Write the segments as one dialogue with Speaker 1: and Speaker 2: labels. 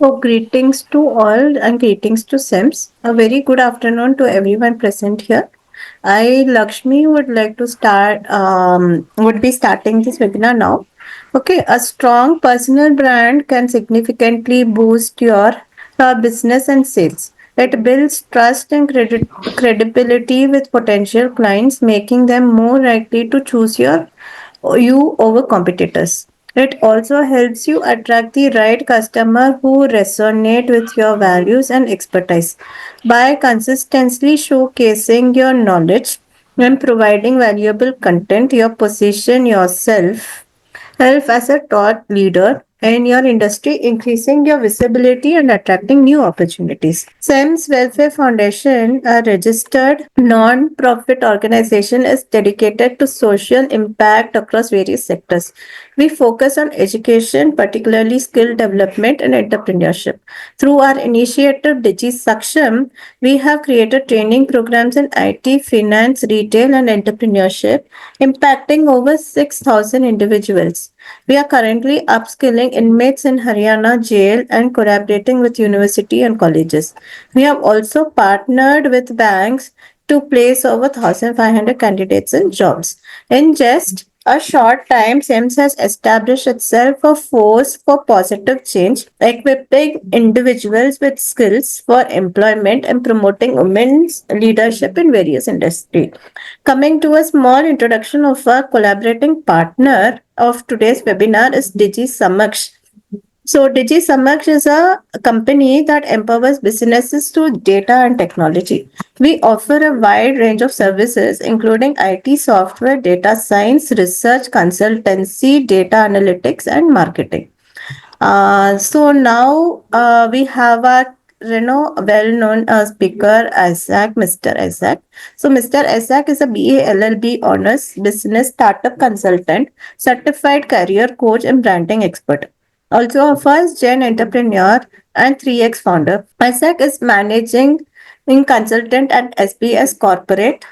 Speaker 1: So, greetings to all and greetings to Sims. A very good afternoon to everyone present here. I, Lakshmi, would like to would be starting this webinar now. Okay, a strong personal brand can significantly boost your business and sales. It builds trust and credibility with potential clients, making them more likely to choose you over competitors. It also helps you attract the right customer who resonate with your values and expertise. By consistently showcasing your knowledge and providing valuable content, you position yourself help as a thought leader in your industry, increasing your visibility and attracting new opportunities. SEMS Welfare Foundation, a registered non-profit organization, is dedicated to social impact across various sectors. We focus on education, particularly skill development and entrepreneurship. Through our initiative Digi Saksham, we have created training programs in IT, finance, retail, and entrepreneurship, impacting over 6,000 individuals. We are currently upskilling inmates in Haryana jail and collaborating with university and colleges. We have also partnered with banks to place over 1,500 candidates in jobs. In just a short time, SIMS has established itself a force for positive change, equipping individuals with skills for employment and promoting women's leadership in various industries. Coming to a small introduction of our collaborating partner of today's webinar is Digi Samaksh. So, Digi Samaksh is a company that empowers businesses through data and technology. We offer a wide range of services, including IT software, data science, research, consultancy, data analytics, and marketing. So now we have our well-known speaker Isaac, Mr. Isaac. So Mr. Isaac is a BA LLB honors business startup consultant, certified career coach, and branding expert. Also a first-gen entrepreneur and 3X founder. Isaac is managing consultant at SBS Corporate,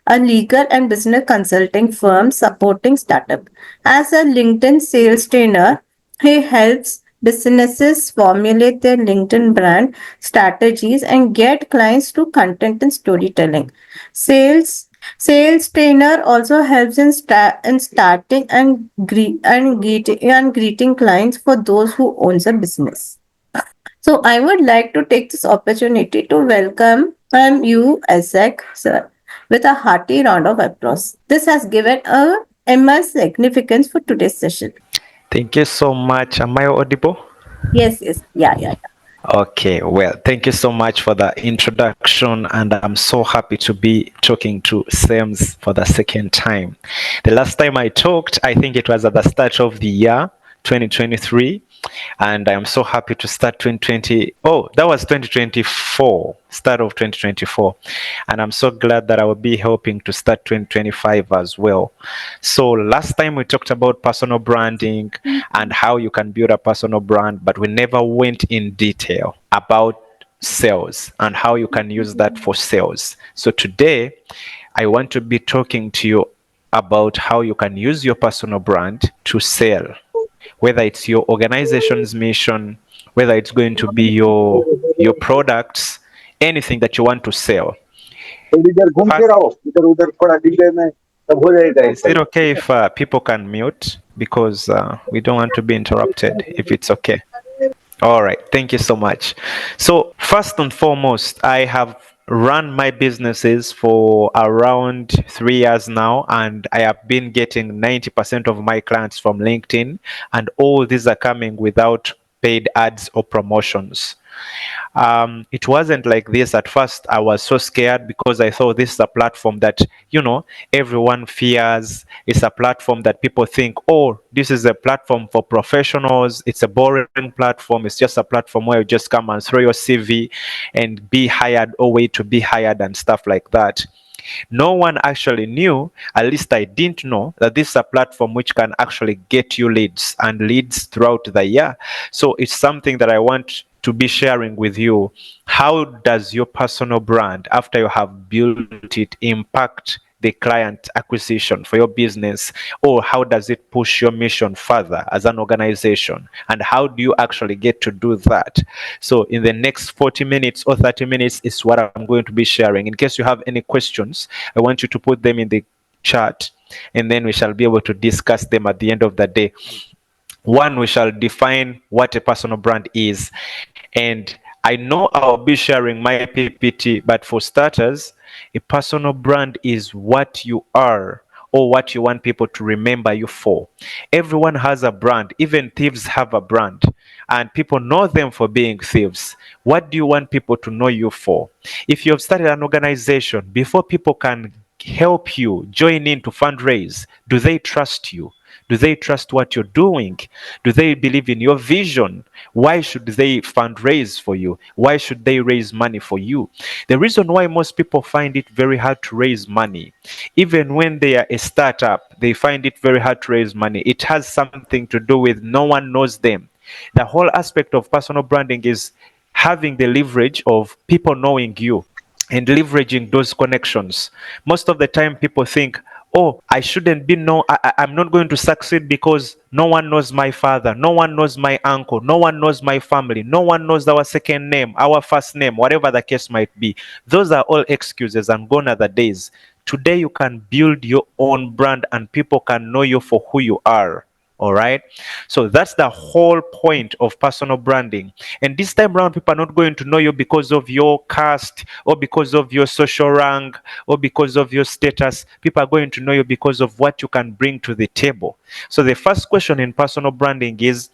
Speaker 1: a legal and business consulting firm supporting startup. As a LinkedIn sales trainer, he helps businesses formulate their LinkedIn brand strategies and get clients through content and storytelling. Sales Sales trainer also helps in starting and greeting clients for those who owns a business. So I would like to take this opportunity to welcome you, Isaac, sir, with a hearty round of applause. This has given a immense significance for today's session.
Speaker 2: Thank you so much. Am I audible?
Speaker 1: Yes, yes, yeah.
Speaker 2: Okay, well, thank you so much for the introduction, and I'm so happy to be talking to SAMS for the second time. The last time I talked, I think it was at the start of the year 2023, and I'm so happy to start 2020. Oh, that was 2024, start of 2024, and I'm so glad that I will be helping to start 2025 as well. So last time we talked about personal branding and how you can build a personal brand, but we never went in detail about sales and how you can use that for sales. So today I want to be talking to you about how you can use your personal brand to sell, whether it's your organization's mission, whether it's going to be your products, anything that you want to sell. Is it okay if people can mute, because we don't want to be interrupted, if it's okay? All right, thank you so much. So first and foremost, I have run my businesses for around 3 years now, and I have been getting 90% of my clients from LinkedIn, and all these are coming without paid ads or promotions. It wasn't like this at first. I was so scared because I thought this is a platform that, everyone fears. It's a platform that people think, oh, this is a platform for professionals. It's a boring platform. It's just a platform where you just come and throw your CV and be hired, or wait to be hired and stuff like that. No one actually knew, at least I didn't know, that this is a platform which can actually get you leads and leads throughout the year. So it's something that I want to be sharing with you. How does your personal brand, after you have built it, impact the the client acquisition for your business, or how does it push your mission further as an organization, and how do you actually get to do that? So in the next 40 minutes or 30 minutes is what I'm going to be sharing. In case you have any questions, I want you to put them in the chat, and then we shall be able to discuss them at the end of the day. One, we shall define what a personal brand is. And I know I'll be sharing my PPT, but for starters, a personal brand is what you are or what you want people to remember you for. Everyone has a brand, even thieves have a brand, and people know them for being thieves. What do you want people to know you for? If you have started an organization, before people can help you join in to fundraise, do they trust you? Do they trust what you're doing? Do they believe in your vision? Why should they fundraise for you? Why should they raise money for you? The reason why most people find it very hard to raise money, even when they are a startup, they find it very hard to raise money. It has something to do with no one knows them. The whole aspect of personal branding is having the leverage of people knowing you and leveraging those connections. Most of the time, people think, oh, I shouldn't be known. I'm not going to succeed because no one knows my father, no one knows my uncle, no one knows my family, no one knows our second name, our first name, whatever the case might be. Those are all excuses, and gone are the days. Today, you can build your own brand and people can know you for who you are. All right. So that's the whole point of personal branding. And this time around, people are not going to know you because of your caste or because of your social rank or because of your status. People are going to know you because of what you can bring to the table. So the first question in personal branding is,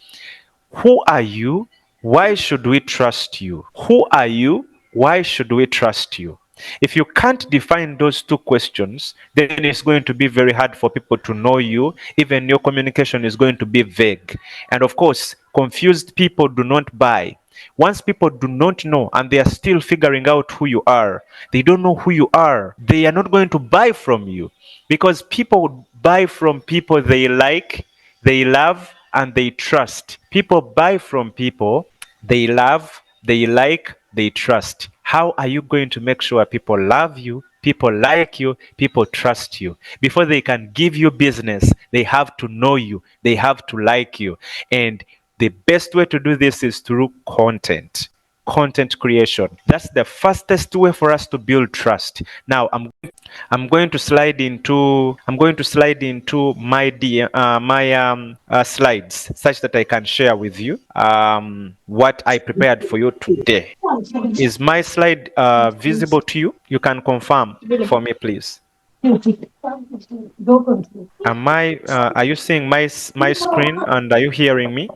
Speaker 2: who are you? Why should we trust you? Who are you? Why should we trust you? If you can't define those two questions, then it's going to be very hard for people to know you. Even your communication is going to be vague. And of course, confused people do not buy. Once people do not know and they are still figuring out who you are, they don't know who you are, they are not going to buy from you, because people buy from people they like, they love, and they trust. People buy from people they love, they like, they trust. How are you going to make sure people love you, people like you, people trust you? Before they can give you business, they have to know you, they have to like you. And the best way to do this is through content creation. That's the fastest way for us to build trust. Now I'm going to slide into my slides, such that I can share with you what I prepared for you today. Is my slide visible to you? You can confirm for me, please. Are you seeing my screen, and are you hearing me?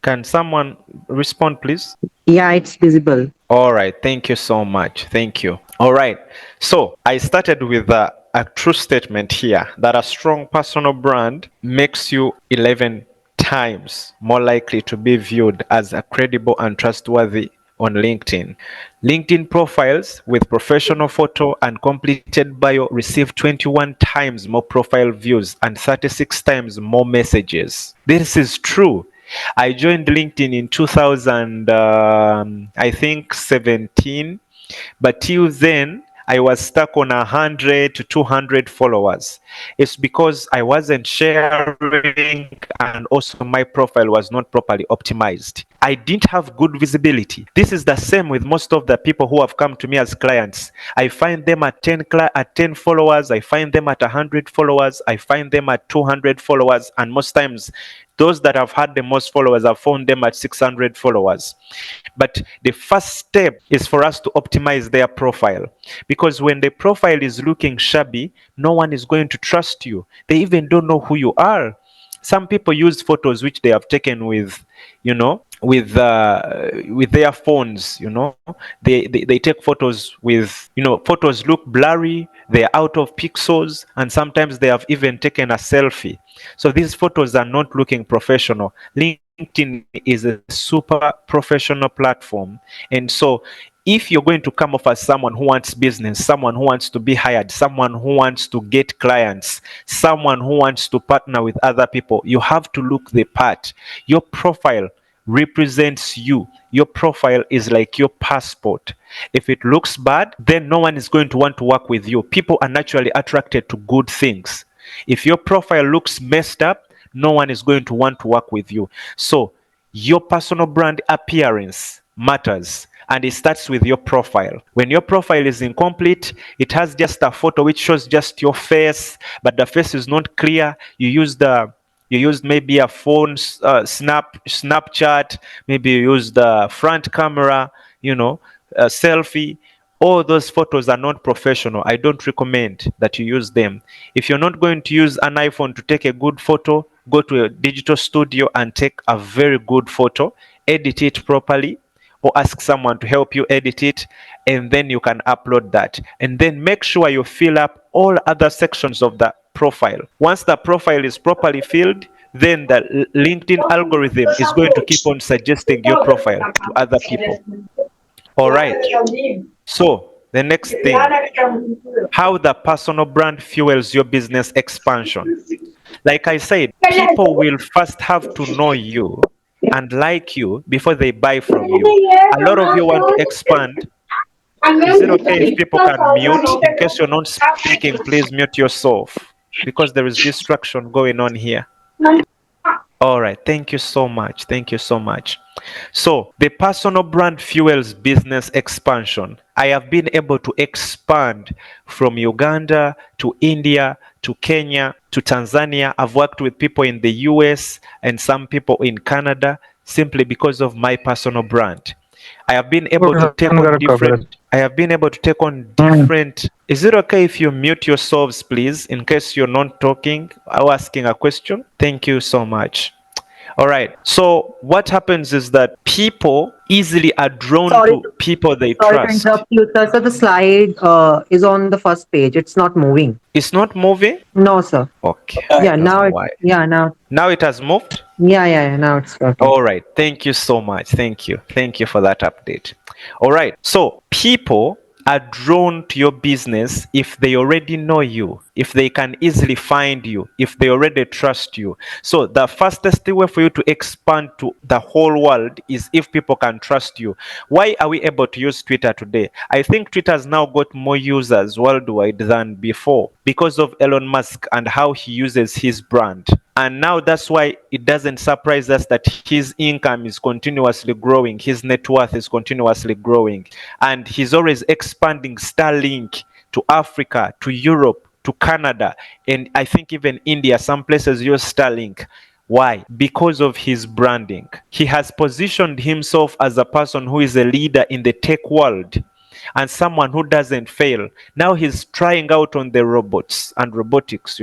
Speaker 2: Can someone respond, please?
Speaker 3: Yeah, it's visible.
Speaker 2: All right. Thank you so much. Thank you. All right. So I started with a true statement here that a strong personal brand makes you 11 times more likely to be viewed as a credible and trustworthy on LinkedIn. LinkedIn profiles with professional photo and completed bio receive 21 times more profile views and 36 times more messages. This is true. I joined LinkedIn in 2000, I think 17, but till then I was stuck on 100 to 200 followers. It's because I wasn't sharing, and also my profile was not properly optimized. I didn't have good visibility. This is the same with most of the people who have come to me as clients. I find them at 10 followers, I find them at 100 followers, I find them at 200 followers, and most times those that have had the most followers, I've found them at 600 followers. But the first step is for us to optimize their profile, because when the profile is looking shabby, no one is going to trust you. They even don't know who you are. Some people use photos which they have taken with, with their phones. They take photos with, photos look blurry, they're out of pixels, and sometimes they have even taken a selfie. So these photos are not looking professional. LinkedIn is a super professional platform, and so if you're going to come off as someone who wants business, someone who wants to be hired, someone who wants to get clients, someone who wants to partner with other people, you have to look the part. Your profile represents you. Your profile is like your passport. If it looks bad, then no one is going to want to work with you. People are naturally attracted to good things. If your profile looks messed up, no one is going to want to work with you. So your personal brand appearance matters, and it starts with your profile. When your profile is incomplete, it has just a photo which shows just your face, but the face is not clear. You used maybe a phone Snapchat, maybe you used the front camera, a selfie. All those photos are not professional. I don't recommend that you use them. If you're not going to use an iPhone to take a good photo, go to a digital studio and take a very good photo, edit it properly, or ask someone to help you edit it, and then you can upload that. And then make sure you fill up all other sections of the profile. Once the profile is properly filled, then the LinkedIn algorithm is going to keep on suggesting your profile to other people. All right. So the next thing, how the personal brand fuels your business expansion. Like I said, people will first have to know you and like you before they buy from you. A lot of you want to expand. Is it okay if people can mute? In case you're not speaking, please mute yourself because there is distraction going on here. All right. Thank you so much. Thank you so much. So the personal brand fuels business expansion. I have been able to expand from Uganda to India to Kenya to Tanzania. I've worked with people in the US and some people in Canada simply because of my personal brand. I have been able to take on different. I have been able to take on different. Is it okay if you mute yourselves, please, in case you're not talking or asking a question? Thank you so much. All right. So what happens is that people easily are drawn to people they
Speaker 3: Sorry to
Speaker 2: trust.
Speaker 3: interrupt you, sir. So the slide is on the first page. It's not moving.
Speaker 2: It's not moving?
Speaker 3: No, sir.
Speaker 2: Okay. I
Speaker 3: Yeah,
Speaker 2: don't
Speaker 3: now
Speaker 2: know
Speaker 3: it.
Speaker 2: why.
Speaker 3: Yeah, now.
Speaker 2: Now it has moved?
Speaker 3: Yeah. Now it's working.
Speaker 2: All right. Thank you so much. Thank you. Thank you for that update. All right. So people are drawn to your business if they already know you, if they can easily find you, if they already trust you. So the fastest way for you to expand to the whole world is if people can trust you. Why are we able to use Twitter today? I think Twitter has now got more users worldwide than before because of Elon Musk and how he uses his brand. And now that's why it doesn't surprise us that his income is continuously growing, his net worth is continuously growing, and he's always expanding Starlink to Africa, to Europe, to Canada, and I think even India. Some places use Starlink. Why? Because of his branding. He has positioned himself as a person who is a leader in the tech world and someone who doesn't fail. Now he's trying out on the robots and robotics,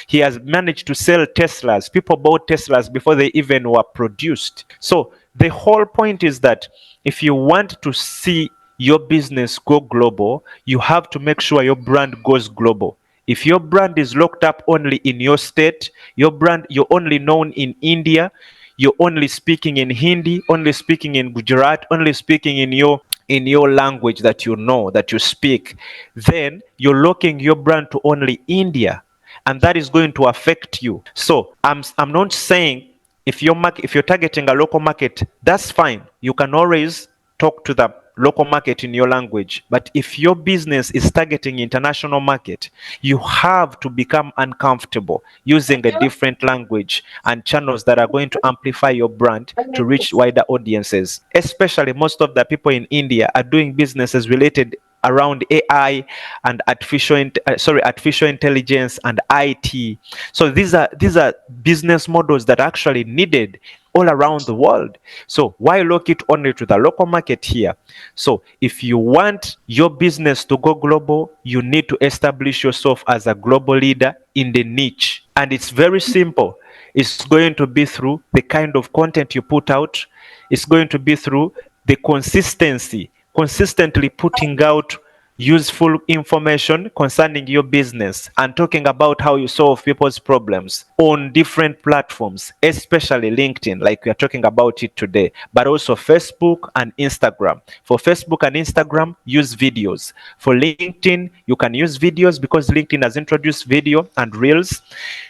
Speaker 2: He has managed to sell Teslas. People bought Teslas before they even were produced. So the whole point is that if you want to see your business go global, you have to make sure your brand goes global. If your brand is locked up only in your state, you're only known in India, you're only speaking in Hindi, only speaking in Gujarat, only speaking in your language that you know, that you speak, then you're locking your brand to only India, and that is going to affect you. So I'm not saying if you're targeting a local market, that's fine. You can always talk to the local market in your language. But if your business is targeting international market, you have to become uncomfortable using a different language and channels that are going to amplify your brand to reach wider audiences. Especially most of the people in India are doing businesses related around AI and artificial intelligence and IT. So these are business models that are actually needed all around the world. So why lock it only to the local market here? So if you want your business to go global, you need to establish yourself as a global leader in the niche. And it's very simple. It's going to be through the kind of content you put out. It's going to be through the consistency, consistently putting out useful information concerning your business and talking about how you solve people's problems on different platforms, especially LinkedIn, like we are talking about it today, but also Facebook and Instagram. For Facebook and Instagram, use videos. For LinkedIn, you can use videos because LinkedIn has introduced video and reels,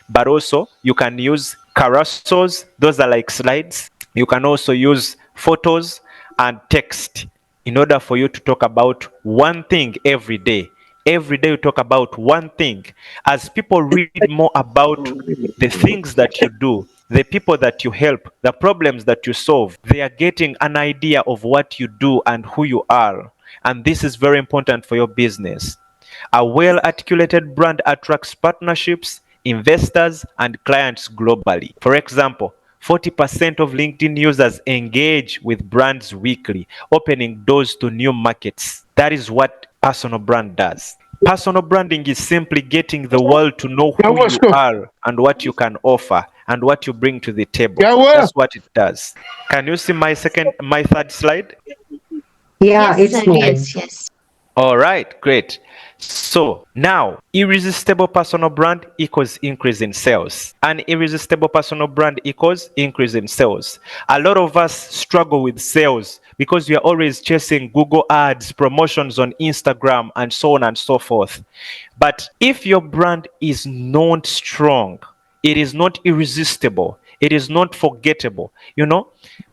Speaker 2: but also you can use carousels. Those are like slides. You can also use photos and text in order for you to talk about one thing every day. Every day you talk about one thing. As people read more about the things that you do, the people that you help, the problems that you solve, they are getting an idea of what you do and who you are. And this is very important for your business. A well articulated brand attracts partnerships, investors, and clients globally. For example, 40% of LinkedIn users engage with brands weekly, opening doors to new markets. That is what personal brand does. Personal branding is simply getting the world to know who you are and what you can offer and what you bring to the table. That's what it does. Can you see my third slide?
Speaker 3: Yeah,
Speaker 4: Yes,
Speaker 3: it's
Speaker 4: sir.
Speaker 3: moving.
Speaker 4: Yes.
Speaker 2: All right, great. So now, irresistible personal brand equals increase in sales. An irresistible personal brand equals increase in sales. A lot of us struggle with sales because we are always chasing Google ads, promotions on Instagram, and so on and so forth. But if your brand is not strong, it is not irresistible, it is not forgettable.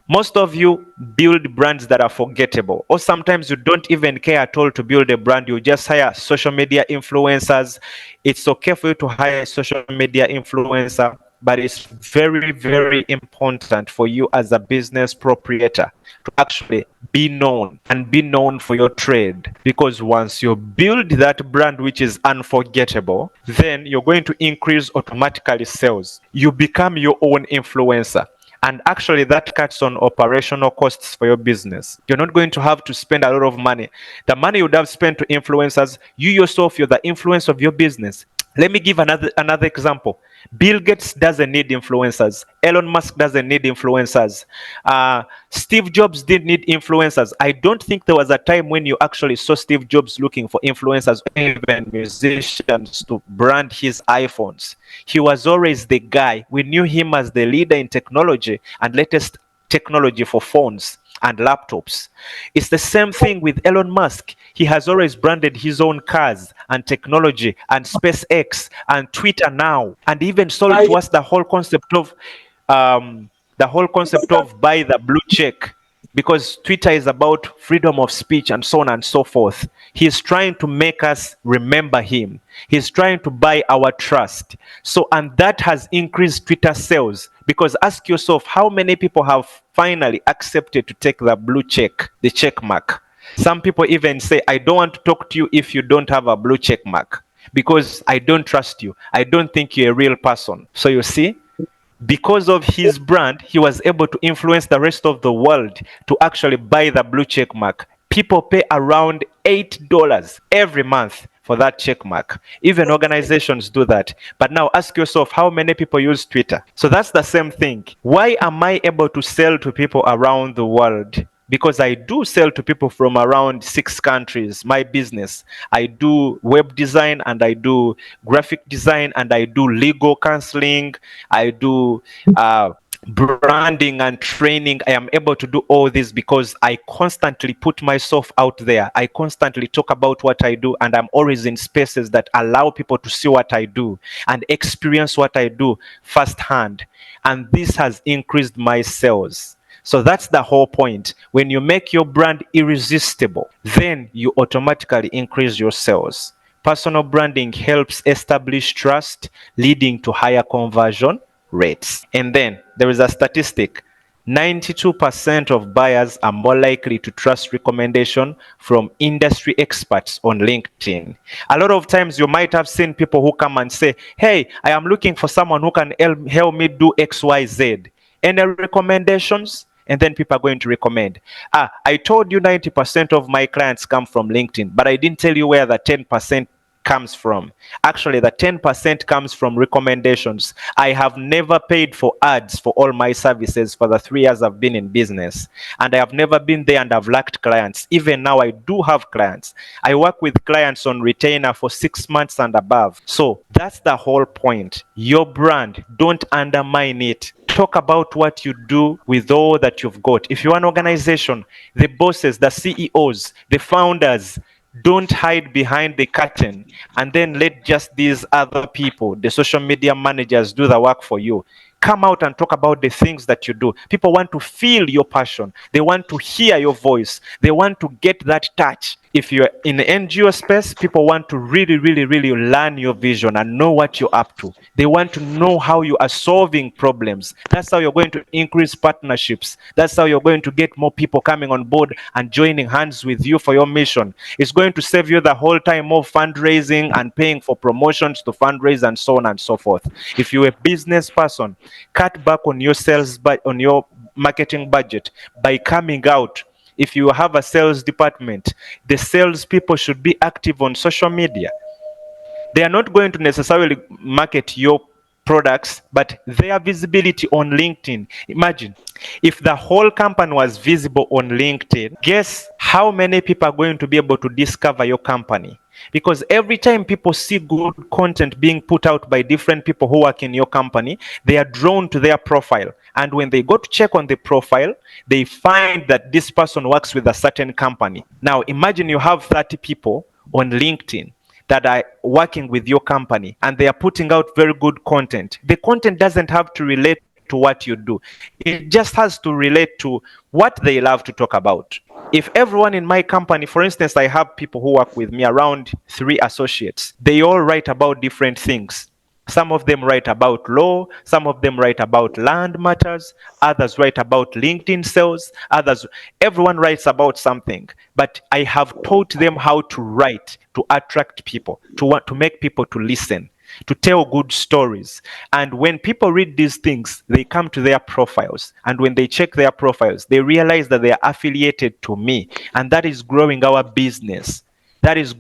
Speaker 2: Most of you build brands that are forgettable, or sometimes you don't even care at all to build a brand. You just hire social media influencers. It's okay for you to hire a social media influencer, but it's very, very important for you as a business proprietor to actually be known and be known for your trade. Because once you build that brand which is unforgettable, then you're going to increase automatically sales. You become your own influencer. And actually, that cuts on operational costs for your business. You're not going to have to spend a lot of money. The money you would have spent to influencers, you yourself, you're the influence of your business. Let me give another example. Bill Gates doesn't need influencers. Elon Musk doesn't need influencers. Steve Jobs didn't need influencers. I don't think there was a time when you actually saw Steve Jobs looking for influencers or even musicians to brand his iPhones. He was always the guy. We knew him as the leader in technology and latest technology for phones and laptops. It's the same thing with Elon Musk. He has always branded his own cars and technology and SpaceX and Twitter now, and even sold to us the whole concept of buy the blue check, because Twitter is about freedom of speech and so on and so forth. He's trying to make us remember him. He's trying to buy our trust. So, and that has increased Twitter sales, because ask yourself, how many people have finally accepted to take the blue check, the check mark? Some people even say, I don't want to talk to you if you don't have a blue check mark, because I don't trust you. I don't think you're a real person. So you see, because of his brand, he was able to influence the rest of the world to actually buy the blue check mark. People pay around $8 every month for that check mark. Even organizations do that. But now ask yourself, how many people use Twitter? So that's the same thing. Why am I able to sell to people around the world? Because I do sell to people from around 6 countries. My business, I do web design, and I do graphic design, and I do legal counseling, I do branding and training. I am able to do all this because I constantly put myself out there. I constantly talk about what I do, and I'm always in spaces that allow people to see what I do and experience what I do firsthand. And this has increased my sales. So that's the whole point. When you make your brand irresistible, then you automatically increase your sales. Personal branding helps establish trust, leading to higher conversion rates. And then there is a statistic. 92% of buyers are more likely to trust recommendation from industry experts on LinkedIn. A lot of times you might have seen people who come and say, hey, I am looking for someone who can help me do XYZ. Any recommendations? And then people are going to recommend. I told you 90% of my clients come from LinkedIn, but I didn't tell you where the 10% comes from. Actually, the 10% comes from recommendations. I have never paid for ads for all my services for the 3 years I've been in business. And I have never been there and I've lacked clients. Even now, I do have clients. I work with clients on retainer for 6 months and above. So that's the whole point. Your brand, don't undermine it. Talk about what you do with all that you've got. If you're an organization, the bosses, the CEOs, the founders, don't hide behind the curtain and then let just these other people, the social media managers, do the work for you. come out and talk about the things that you do. People want to feel your passion. They want to hear your voice. They want to get that touch. If you're in the NGO space, people want to really, really, really learn your vision and know what you're up to. They want to know how you are solving problems. That's how you're going to increase partnerships. That's how you're going to get more people coming on board and joining hands with you for your mission. It's going to save you the whole time of fundraising and paying for promotions to fundraise and so on and so forth. If you're a business person, cut back on your sales, on your marketing budget by coming out. If you have a sales department, the sales people should be active on social media. They are not going to necessarily market your products, but their visibility on LinkedIn. Imagine if the whole company was visible on LinkedIn, guess how many people are going to be able to discover your company? Because every time people see good content being put out by different people who work in your company, they are drawn to their profile. And when they go to check on the profile, they find that this person works with a certain company. Now, imagine you have 30 people on LinkedIn that are working with your company and they are putting out very good content. The content doesn't have to relate to what you do. It just has to relate to what they love to talk about. If everyone in my company, for instance, I have people who work with me, around 3 associates, they all write about different things. Some of them write about law, some of them write about land matters, others write about LinkedIn sales, everyone writes about something. But I have taught them how to write, to attract people, to make people to listen, to tell good stories. And when people read these things, they come to their profiles. And when they check their profiles, they realize that they are affiliated to me. And that is growing our business. That is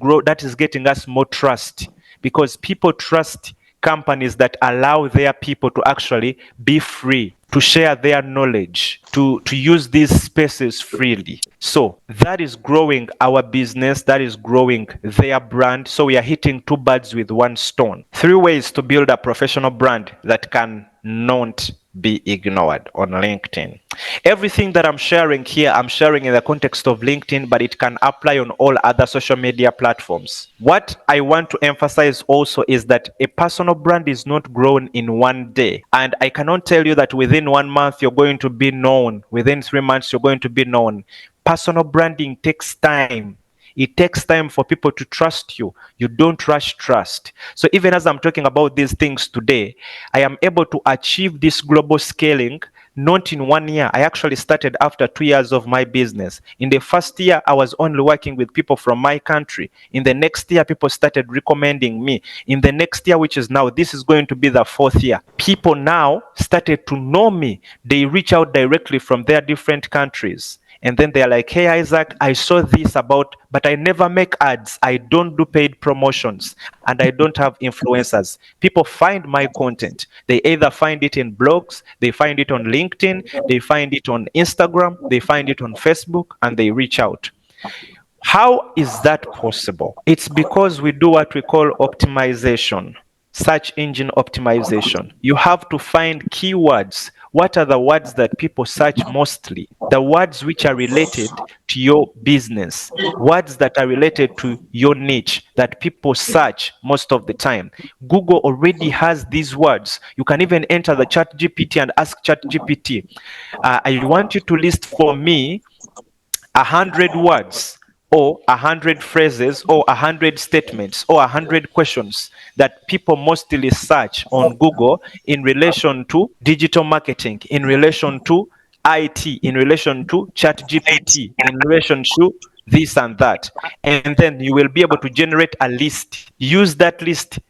Speaker 2: getting us more trust, because people trust companies that allow their people to actually be free, to share their knowledge, to use these spaces freely. So that is growing our business, that is growing their brand. So we are hitting 2 birds with 1 stone. 3 ways to build a professional brand that can not be ignored on LinkedIn. Everything that I'm sharing here, I'm sharing in the context of LinkedIn, but it can apply on all other social media platforms. What I want to emphasize also is that a personal brand is not grown in one day. And I cannot tell you that within 1 month you're going to be known, within 3 months you're going to be known. Personal branding takes time. It takes time for people to trust you. You don't rush trust. So even as I'm talking about these things today, I am able to achieve this global scaling not in 1 year. I actually started after 2 years of my business. In the first year, I was only working with people from my country. In the next year, people started recommending me. In the next year, which is now, this is going to be the 4th year, people now started to know me. They reach out directly from their different countries. And then they're like, hey, Isaac, I saw this about, but I never make ads. I don't do paid promotions and I don't have influencers. People find my content. They either find it in blogs, they find it on LinkedIn, they find it on Instagram, they find it on Facebook, and they reach out. How is that possible? It's because we do what we call optimization, search engine optimization. You have to find keywords. What are the words that people search mostly? The words which are related to your business, words that are related to your niche that people search most of the time. Google already has these words. You can even enter the ChatGPT and ask ChatGPT, I want you to list for me 100 words or 100 phrases or 100 statements or 100 questions that people mostly search on Google in relation to digital marketing, in relation to IT, in relation to ChatGPT, in relation to this and that. And then you will be able to generate a list. Use that list,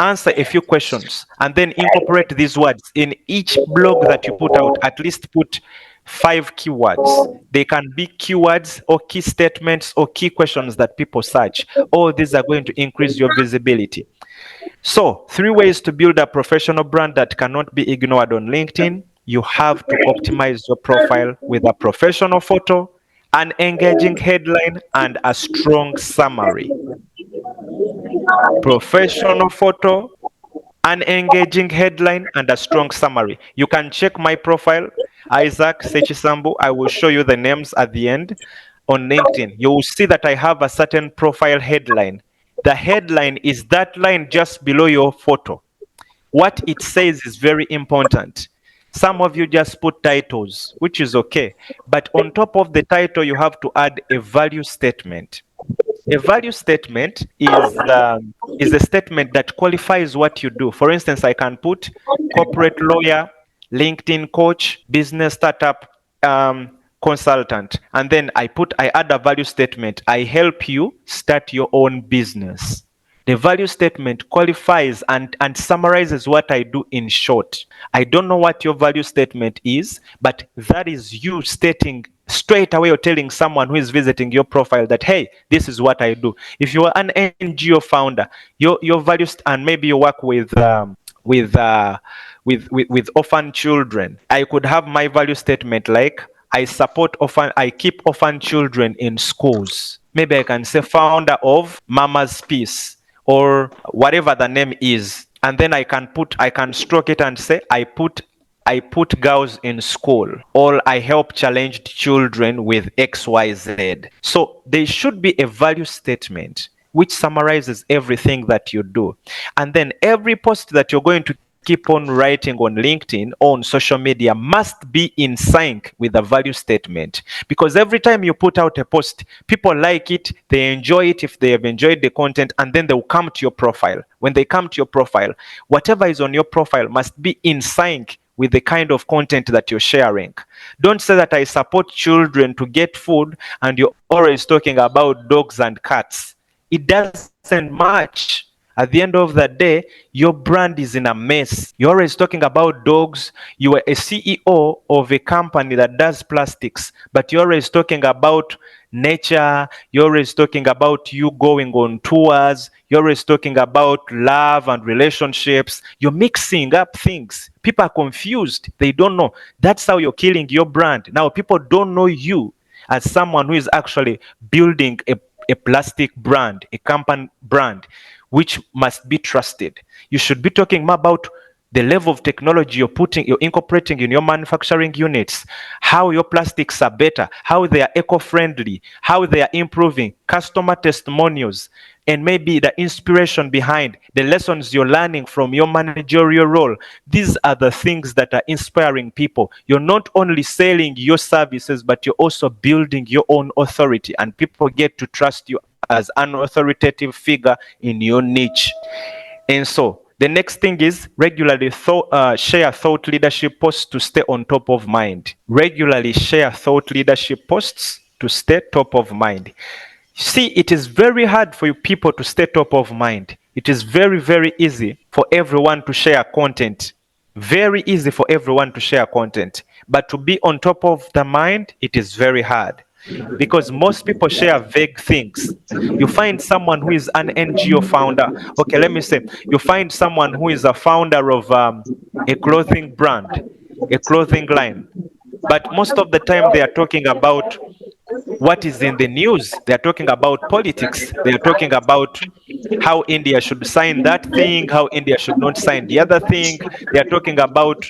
Speaker 2: answer a few questions, and then incorporate these words in each blog that you put out. At least put 5 keywords. They can be keywords or key statements or key questions that people search. All these are going to increase your visibility. So 3 ways to build a professional brand that cannot be ignored on LinkedIn. You have to optimize your profile with a professional photo, an engaging headline, and a strong summary. Professional photo, an engaging headline, and a strong summary. You can check my profile, Isaac Sechisambu. I will show you the names at the end on LinkedIn. You will see that I have a certain profile headline. The headline is that line just below your photo. what it says is very important. Some of you just put titles, which is okay. But on top of the title, you have to add a value statement. A value statement is a statement that qualifies what you do. For instance, I can put corporate lawyer, LinkedIn coach, business startup consultant, and then I add a value statement. I help you start your own business. The value statement qualifies and summarizes what I do in short. I don't know what your value statement is, but that is you stating straight away or telling someone who is visiting your profile that, hey, this is what I do. If you are an NGO founder, your values, and maybe you work with orphan children, I could have my value statement like, I keep orphan children in schools. Maybe I can say founder of Mama's Peace or whatever the name is. And then I can stroke it and say, I put girls in school, or I help challenged children with XYZ. So there should be a value statement which summarizes everything that you do. And then every post that you're going to keep on writing on LinkedIn, on social media, must be in sync with the value statement. Because every time you put out a post, people like it, they enjoy it if they have enjoyed the content, and then they'll come to your profile. When they come to your profile, whatever is on your profile must be in sync with the kind of content that you're sharing. Don't say that I support children to get food and you're always talking about dogs and cats. It doesn't match. At the end of the day, your brand is in a mess. You're always talking about dogs. You are a CEO of a company that does plastics, but you're always talking about nature. You're always talking about you going on tours. You're always talking about love and relationships. You're mixing up things. People are confused. They don't know. That's how you're killing your brand. Now, people don't know you as someone who is actually building a plastic brand, a company brand, which must be trusted. You should be talking more about the level of technology you're incorporating in your manufacturing units, how your plastics are better, how they are eco-friendly, how they are improving, customer testimonials, and maybe the inspiration behind the lessons you're learning from your managerial role. These are the things that are inspiring people. You're not only selling your services, but you're also building your own authority, and people get to trust you as an authoritative figure in your niche. And so the next thing is regularly share thought leadership posts to stay on top of mind. Regularly share thought leadership posts to stay top of mind. See, it is very hard for you people to stay top of mind. It is very, very easy for everyone to share content. Very easy for everyone to share content. But to be on top of the mind, it is very hard. Because most people share vague things. You find someone who is an NGO founder. Okay, let me say, you find someone who is a founder of a clothing brand, a clothing line. But most of the time they are talking about what is in the news. They are talking about politics. They are talking about how India should sign that thing, how India should not sign the other thing. They are talking about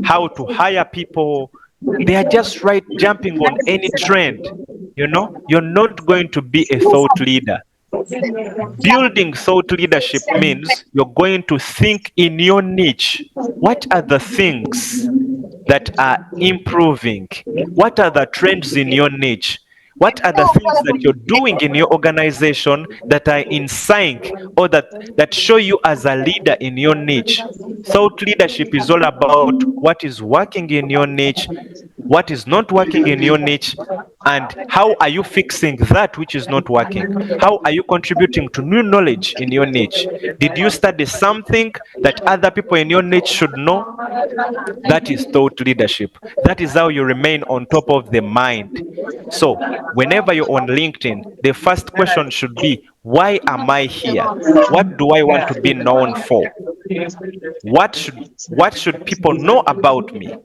Speaker 2: how to hire people. They are just jumping on any trend. You're not going to be a thought leader. Building thought leadership means you're going to think in your niche. What are the things that are improving? What are the trends in your niche? What are the things that you're doing in your organization that are in sync, or that show you as a leader in your niche? Thought leadership is all about what is working in your niche, what is not working in your niche, and how are you fixing that which is not working? How are you contributing to new knowledge in your niche? Did you study something that other people in your niche should know? That is thought leadership. That is how you remain on top of the mind. So whenever you're on LinkedIn, the first question should be, why am I here? What do I want to be known for? What should people know about me?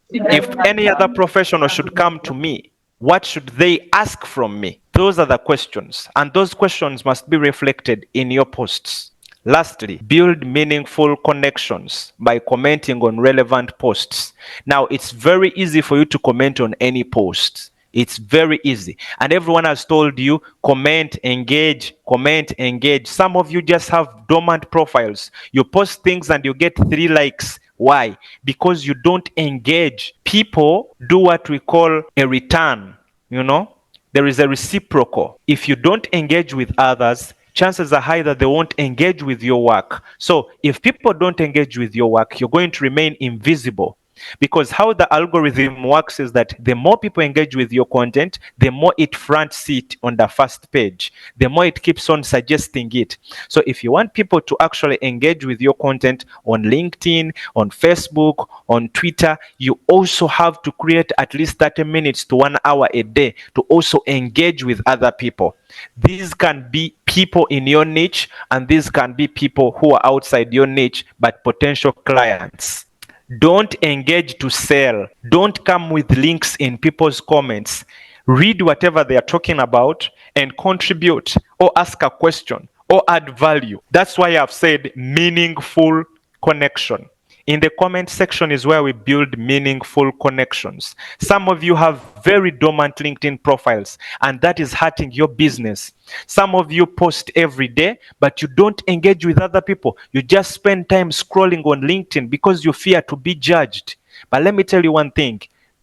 Speaker 2: If any other professional should come to me, what should they ask from me? Those are the questions, and those questions must be reflected in your posts. Lastly, build meaningful connections by commenting on relevant posts. Now, it's very easy for you to comment on any post. It's very easy. And everyone has told you comment, engage, comment, engage. Some of you just have dormant profiles. You post things and you get 3 likes. Why? Because you don't engage. People do what we call a return, you know? There is a reciprocal. If you don't engage with others, chances are high that they won't engage with your work. So if people don't engage with your work, you're going to remain invisible. Because how the algorithm works is that the more people engage with your content, the more it front seat on the first page, the more it keeps on suggesting it. So if you want people to actually engage with your content on LinkedIn, on Facebook, on Twitter, you also have to create at least 30 minutes to 1 hour a day to also engage with other people. These can be people in your niche, and these can be people who are outside your niche but potential clients. Don't engage to sell. Don't come with links in people's comments. Read whatever they are talking about and contribute or ask a question or add value. That's why I've said meaningful connection. In the comment section is where we build meaningful connections. Some of you have very dormant LinkedIn profiles, and that is hurting your business. Some of you post every day, but you don't engage with other people. You just spend time scrolling on LinkedIn because you fear to be judged. But let me tell you one thing.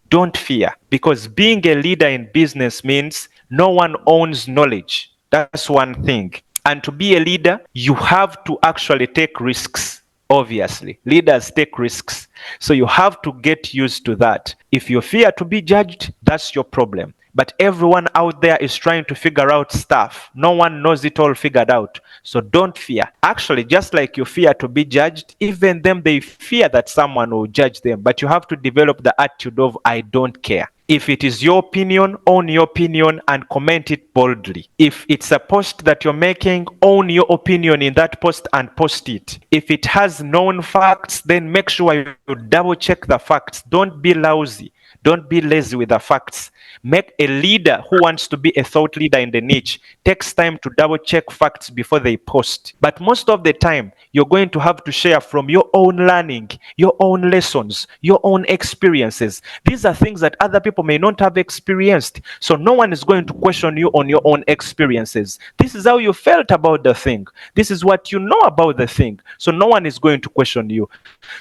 Speaker 2: Don't fear, because being a leader in business means no one owns knowledge. That's one thing. And to be a leader, you have to actually take risks. Obviously, leaders take risks. So you have to get used to that. If you fear to be judged, that's your problem. But everyone out there is trying to figure out stuff. No one knows it all figured out. So don't fear. Actually, just like you fear to be judged, even them, they fear that someone will judge them. But you have to develop the attitude of, I don't care. If it is your opinion, own your opinion and comment it boldly. If it's a post that you're making, own your opinion in that post and post it. If it has known facts, then make sure you double check the facts. Don't be lousy. Don't be lazy with the facts. Make a leader who wants to be a thought leader in the niche takes time to double check facts before they post. But most of the time, you're going to have to share from your own learning, your own lessons, your own experiences. These are things that other people may not have experienced. So no one is going to question you on your own experiences. This is how you felt about the thing. This is what you know about the thing. So no one is going to question you.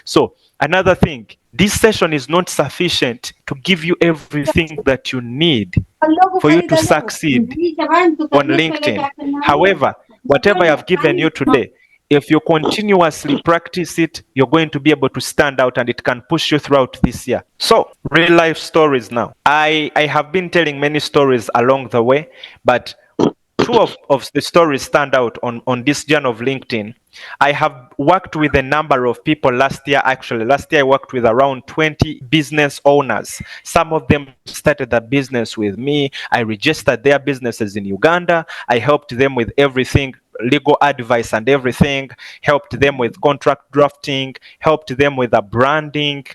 Speaker 2: So another thing, this session is not sufficient to give you everything that you need for you to succeed on LinkedIn. However, whatever I have given you today, if you continuously practice it, you're going to be able to stand out, and it can push you throughout this year. So, real life stories now. I have been telling many stories along the way, but two of the stories stand out on this journey of LinkedIn. I have worked with a number of people last year. Actually, last year I worked with around 20 business owners. Some of them started a business with me. I registered their businesses in Uganda. I helped them with everything, legal advice and everything, helped them with contract drafting, helped them with the branding,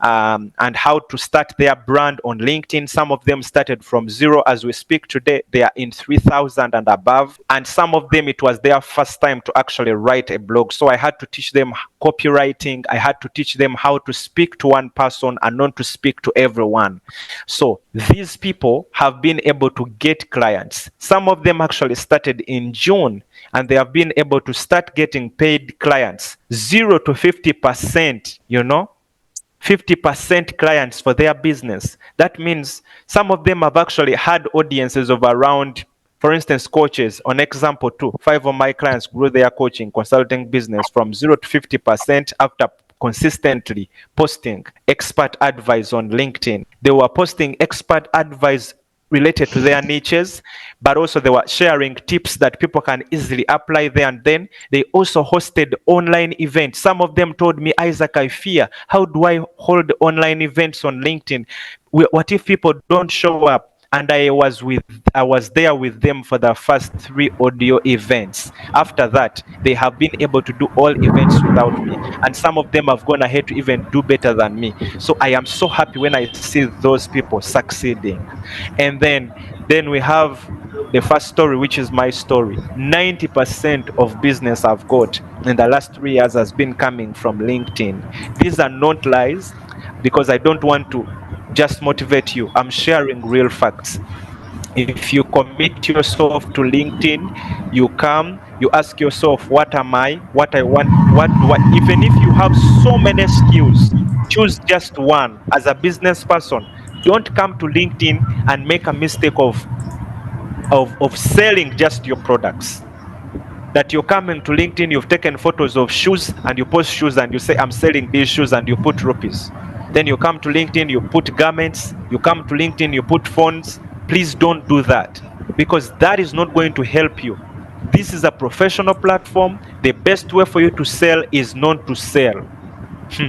Speaker 2: and how to start their brand on LinkedIn. Some of them started from zero. As we speak today, they are in 3,000 and above. And some of them, it was their first time to actually write a blog. So I had to teach them copywriting. I had to teach them how to speak to one person and not to speak to everyone. So these people have been able to get clients. Some of them actually started in June, and they have been able to start getting paid clients, 0 to 50%, 50% clients for their business. That means some of them have actually had audiences of around, for instance, coaches. On example 2, 5 of my clients grew their coaching consulting business from 0 to 50% after consistently posting expert advice on LinkedIn. They were posting expert advice related to their niches, but also they were sharing tips that people can easily apply there. And then they also hosted online events. Some of them told me, Isaac, I fear, how do I hold online events on LinkedIn? What if people don't show up? And I was there with them for the first 3 audio events. After that, they have been able to do all events without me, and some of them have gone ahead to even do better than me. So I am so happy when I see those people succeeding. And then we have the first story, which is my story. 90% of business I've got in the last 3 years has been coming from LinkedIn. These are not lies, because I don't want to just motivate you. I'm sharing real facts. If you commit yourself to LinkedIn, you come, you ask yourself, what am I? What I want? What do I? Even if you have so many skills, choose just one. As a business person, don't come to LinkedIn and make a mistake of selling just your products. That you're coming to LinkedIn, you've taken photos of shoes and you post shoes and you say, I'm selling these shoes, and you put rupees. Then you come to LinkedIn, you put garments, you come to LinkedIn, you put phones. Please don't do that, because that is not going to help you. This is a professional platform. The best way for you to sell is not to sell.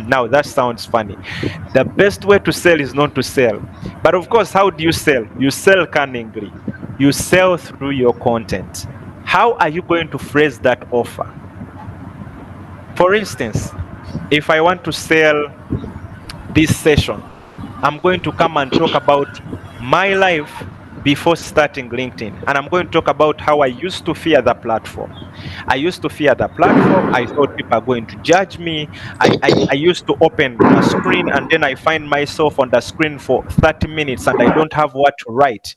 Speaker 2: Now that sounds funny. The best way to sell is not to sell. But of course, how do you sell? You sell cunningly. You sell through your content. How are you going to phrase that offer? For instance, if I want to sell this session, I'm going to come and talk about my life before starting LinkedIn. And I'm going to talk about how I used to fear the platform. I used to fear the platform. I thought people are going to judge me. I used to open a screen and then I find myself on the screen for 30 minutes and I don't have what to write.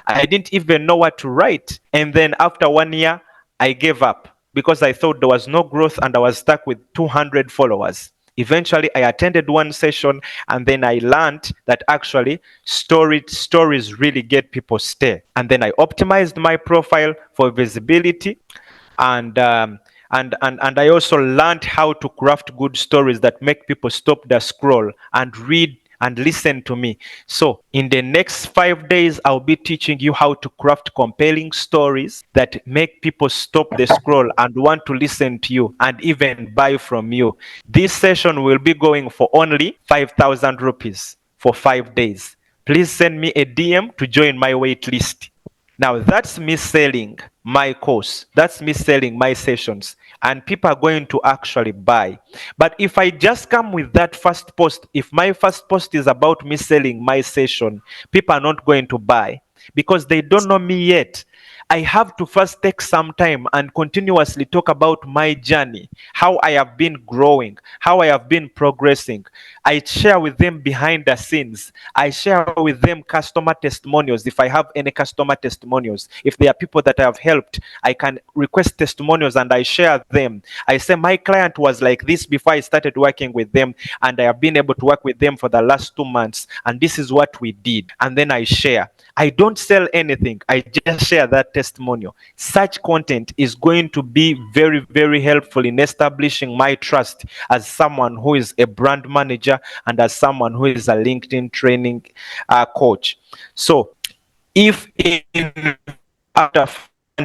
Speaker 2: I didn't even know what to write. And then after 1 year, I gave up because I thought there was no growth and I was stuck with 200 followers. Eventually, I attended one session and then I learned that actually stories really get people stay. And then I optimized my profile for visibility, and and I also learned how to craft good stories that make people stop the scroll and read and listen to me. So in the next 5 days, I'll be teaching you how to craft compelling stories that make people stop the scroll and want to listen to you and even buy from you. This session will be going for only 5,000 rupees for 5 days. Please send me a DM to join my wait list. Now that's me selling my course. That's me selling my sessions. And people are going to actually buy. But if I just come with that first post, if my first post is about me selling my session, people are not going to buy because they don't know me yet. I have to first take some time and continuously talk about my journey, how I have been growing, how I have been progressing. I share with them behind the scenes. I share with them customer testimonials. If I have any customer testimonials, if there are people that I have helped, I can request testimonials and I share them. I say my client was like this before I started working with them, and I have been able to work with them for the last 2 months, and this is what we did. And then I share. I don't sell anything. I just share that testimonial. Such content is going to be very, very helpful in establishing my trust as someone who is a brand manager and as someone who is a LinkedIn training coach. So if in after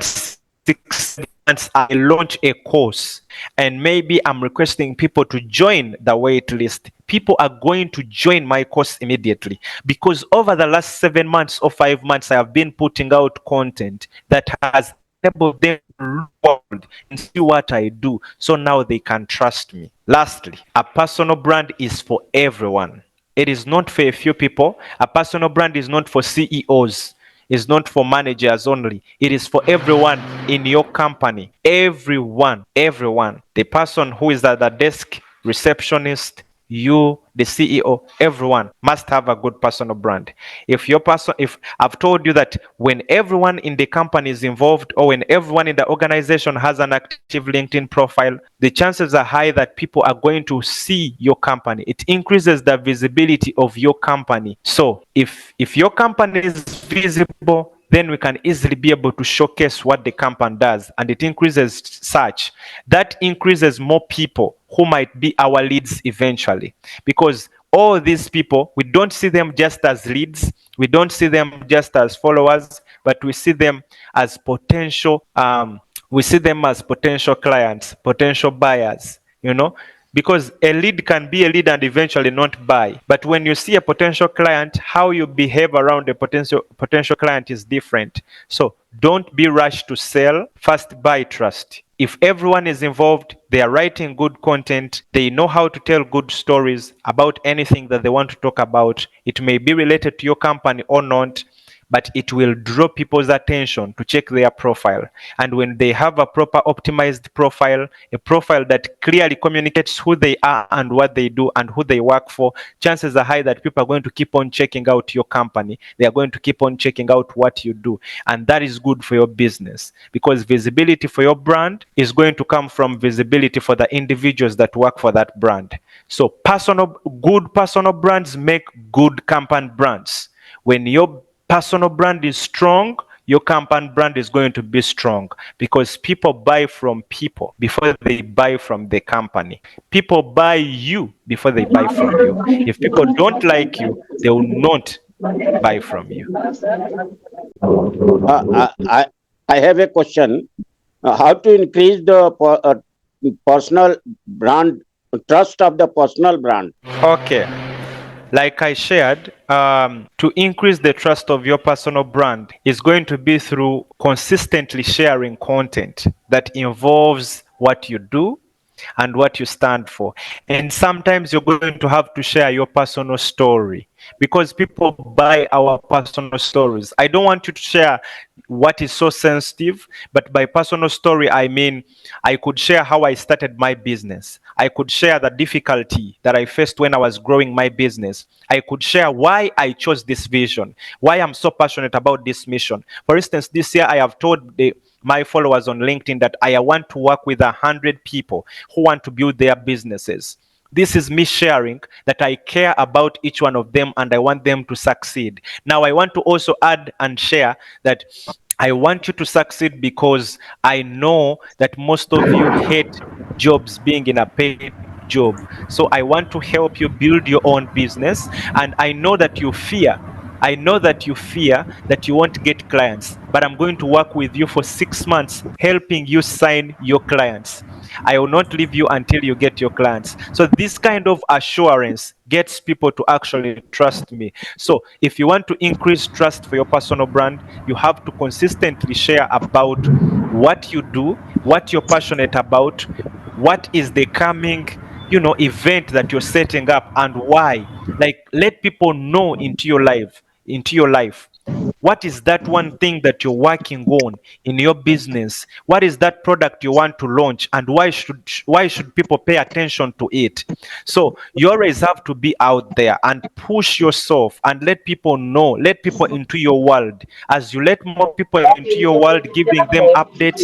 Speaker 2: 6 months I launch a course and maybe I'm requesting people to join the wait list, people are going to join my course immediately, because over the last 7 months or 5 months I have been putting out content that has enabled them to look forward and see what I do, so now they can trust me. Lastly, a personal brand is for everyone. It is not for a few people. A personal brand is not for CEOs. Is not for managers only. It is for everyone in your company. Everyone. The person who is at the desk, receptionist, you, the CEO, everyone must have a good personal brand. If I've told you that when everyone in the company is involved, or when everyone in the organization has an active LinkedIn profile, the chances are high that people are going to see your company. It increases the visibility of your company. So if your company is visible, then we can easily be able to showcase what the company does, and it increases search. That increases more people who might be our leads eventually, because all these people, we don't see them just as leads, we don't see them just as followers, but we see them as potential clients, potential buyers, because a lead can be a lead and eventually not buy. But when you see a potential client, how you behave around a potential client is different. So don't be rushed to sell. First, buy trust. If everyone is involved, they are writing good content, they know how to tell good stories about anything that they want to talk about. It may be related to your company or not, but it will draw people's attention to check their profile. And when they have a proper optimized profile, a profile that clearly communicates who they are and what they do and who they work for, chances are high that people are going to keep on checking out your company. They are going to keep on checking out what you do. And that is good for your business, because visibility for your brand is going to come from visibility for the individuals that work for that brand. So good personal brands make good company brands. When your personal brand is strong, your company brand is going to be strong, because people buy from people before they buy from the company. People buy you before they buy from you. If people don't like you, they will not buy from you.
Speaker 4: I have a question. How to increase the personal brand trust of the personal brand?
Speaker 2: Okay. Like I shared, to increase the trust of your personal brand is going to be through consistently sharing content that involves what you do and what you stand for. And sometimes you're going to have to share your personal story, because people buy our personal stories. I don't want you to share what is so sensitive, but by personal story, I mean I could share how I started my business. I could share the difficulty that I faced when I was growing my business. I could share why I chose this vision, why I'm so passionate about this mission. For instance, this year I have told my followers on LinkedIn that I want to work with 100 people who want to build their businesses. This is me sharing that I care about each one of them and I want them to succeed. Now, I want to also add and share that I want you to succeed because I know that most of you hate jobs, being in a paid job. So I want to help you build your own business. And I know that you fear that you won't get clients, but I'm going to work with you for 6 months, helping you sign your clients. I will not leave you until you get your clients. So this kind of assurance gets people to actually trust me. So if you want to increase trust for your personal brand, you have to consistently share about what you do, what you're passionate about, what is the coming event that you're setting up, and why. Like, let people know into your life what is that one thing that you're working on in your business. What is that product you want to launch, and why should people pay attention to it? So you always have to be out there and push yourself and let people know, let people into your world. As you let more people into your world, giving them updates,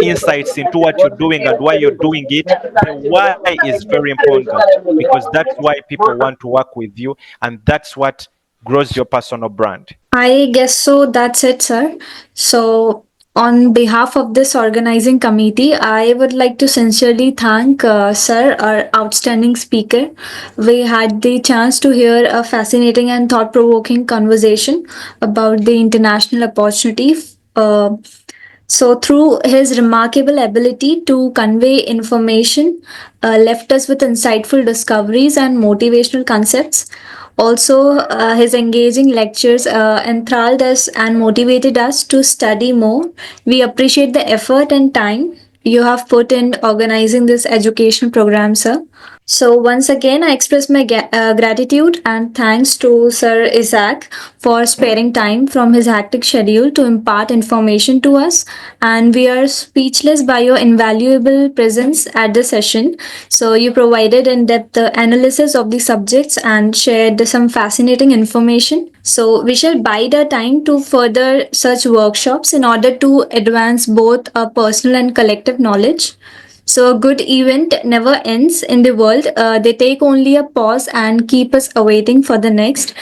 Speaker 2: insights into what you're doing and why you're doing it, the why is very important, because that's why people want to work with you, and that's what grows your personal brand.
Speaker 5: I guess so. That's it, sir. So, on behalf of this organizing committee, I would like to sincerely thank Sir, our outstanding speaker. We had the chance to hear a fascinating and thought provoking conversation about the international opportunity. So, through his remarkable ability to convey information, left us with insightful discoveries and motivational concepts. Also, his engaging lectures enthralled us and motivated us to study more. We appreciate the effort and time you have put in organizing this education program, sir. So, once again, I express my gratitude and thanks to Sir Isaac for sparing time from his hectic schedule to impart information to us. And we are speechless by your invaluable presence at the session. So, you provided in depth analysis of the subjects and shared some fascinating information. So, we shall bide our time to further such workshops in order to advance both our personal and collective knowledge. So, a good event never ends in the world. They take only a pause and keep us awaiting for the next.